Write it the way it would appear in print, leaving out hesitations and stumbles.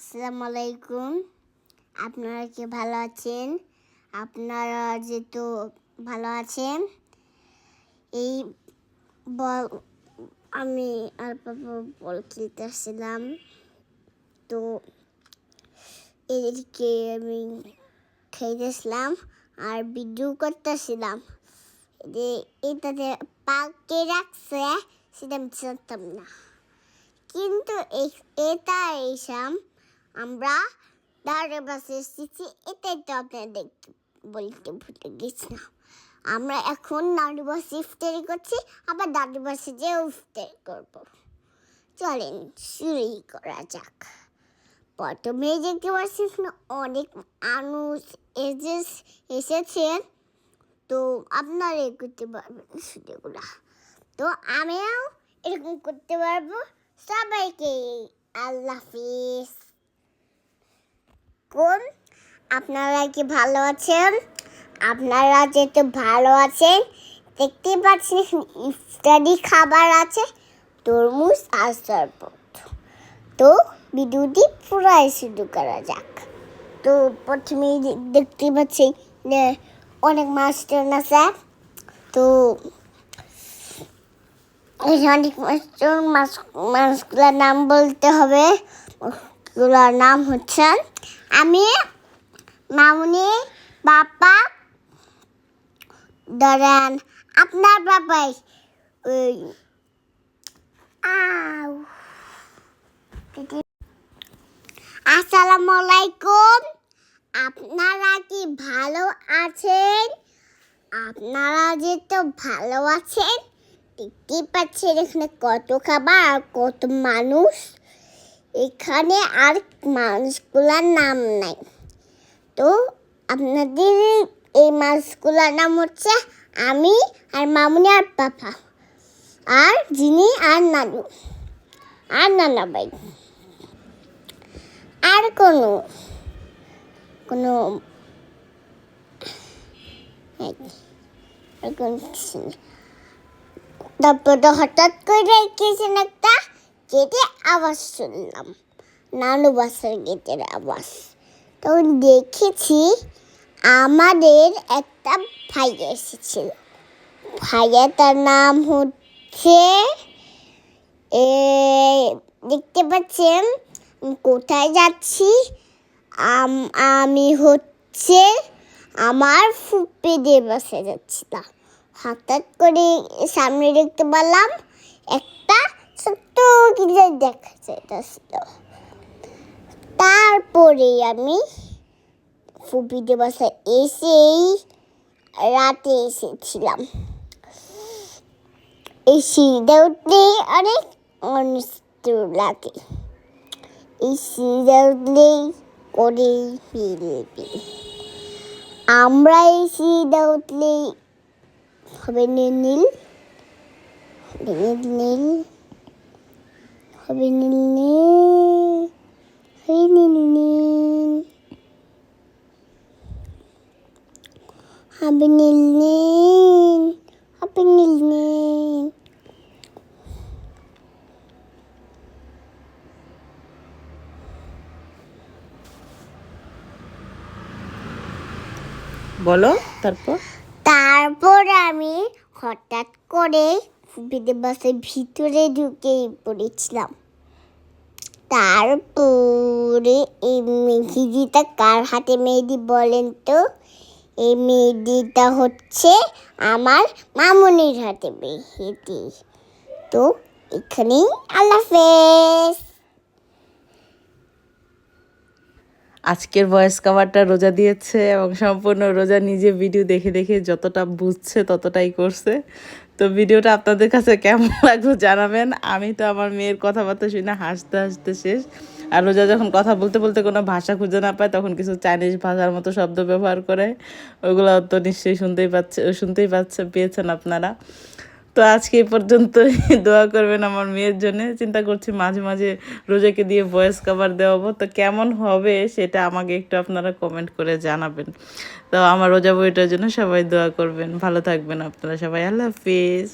আসসালামু আলাইকুম। আপনারা কি ভালো আছেন? আপনারা যেহেতু ভালো আছেন, এই বল আমি আর বাবা বল খেলতেছিলাম। তো এদিকে আমি খেলতেছিলাম আর ভিডিও করতেছিলাম। যে এটাতে পাকে রাখছে সেটা আমি জানতাম না, কিন্তু এটা এসাম আমরা দাঁড়ে বাসে এসেছি, এটাই তো আপনাদের বলতে ভুলে গেছিলাম। আমরা এখন দাঁড়ে বাসে ইফতারি করছি, আবার দাঁড়ে বাসে যে ইফতারি করব। চলেন শুরু করা যাক। প্রথমে দেখতে পাচ্ছি অনেক মানুষ এসেছেন, তো আপনারা করতে পারবেন সেগুলা। তো আমিও এরকম করতে পারবো। সবাইকে আল্লাহ হাফিজ। কোন আপনারা কি ভালো আছেন? আপনারা যেহেতু ভালো আছেন, দেখতে পাচ্ছেন ইফতারি খাবার আছে, তরমুজ আর শরবত। তো ভিডিওটি পুরো শুরু করা যাক। তো প্রথমেই দেখতে পাচ্ছি অনেক মাস্টার আছে। তো অনেক মাছগুলোর নাম বলতে হবে। মাছগুলোর নাম হচ্ছে আমি, মামুনি, বাবা, ধরেন আপনার বাবাই আসসালামু আলাইকুম। আপনারা কি ভালো আছেন? আপনারা যেহেতু ভালো আছেন, দেখতে পাচ্ছেন এখানে কত খাবার আর কত মানুষ। এখানে আর মানুষগুলোর নাম নাই। তো আপনাদের এই মাছগুলোর নাম হচ্ছে আমি আর মামুনি আর পাপা আর জিনি আর নানু আর নানা ভাই আর কোনো তারপরে হঠাৎ করে গেছেন একটা গেটে আওয়াজ শুনলাম, নানু বাসার গেটের আওয়াজ। তখন দেখেছি আমাদের একটা ভাই এসেছিল। ভাইয়াটার নাম হচ্ছে দেখতে পাচ্ছেন কোথায় যাচ্ছি। আমি হচ্ছে আমার ফুপিদের বাসায় যাচ্ছিলাম। হঠাৎ করে সামনে দেখতে পেলাম একটা ছোট্ট কিছু দেখা যাচ্ছিল। তারপরে আমি ফুপিদের বাসায় রাতে এসেছিলাম। এই সিঁড়িটা উঠলে অনেক অনিশ্চিত লাগে। এই সিঁড়িটা উঠলেই করে ফেলবে। আমরা এই সিঁড়িটা উঠলেই হবে নীল, হবে নীল, হবে নীল, হবে নীল নীল, হবে নীল নীল, হবে নীল নীল। বলো তারপর আমি হঠাৎ করে ফুপিদের বাসের ভিতরে ঢুকে পড়েছিলাম। তারপরে এই মেহেদিটা কার হাতে মেহেদি বলেন তো? এই মেহেদিটা হচ্ছে আমার মামুনির হাতে মেহেদি। তো এখানেই আল্লাহ হাফেজ। আজকের ভয়েস কভারটা রোজা দিয়েছে এবং সম্পূর্ণ রোজা নিজে ভিডিও দেখে দেখে যতটা বুঝছে ততটাই করছে। তো ভিডিওটা আপনাদের কাছে কেমন লাগলো জানাবেন। আমি তো আমার মেয়ের কথাবার্তা শুনে হাসতে হাসতে শেষ। আর রোজা যখন কথা বলতে বলতে কোনো ভাষা খুঁজে না পায়, তখন কিছু চাইনিজ ভাষার মতো শব্দ ব্যবহার করে। ওগুলো তো নিশ্চয়ই শুনতেই পেয়েছেন আপনারা। তো আজকে এই পর্যন্তই। দোয়া করবেন আমার মেয়ের জন্য। চিন্তা করছি মাঝে মাঝে রোজাকে দিয়ে ভয়েস কভার দেওয়াবো, তো কেমন হবে সেটা আমাকে একটু আপনারা কমেন্ট করে জানাবেন। তো আমার রোজা বইটার জন্য সবাই দোয়া করবেন। ভালো থাকবেন আপনারা সবাই। আল্লাহ হাফিজ।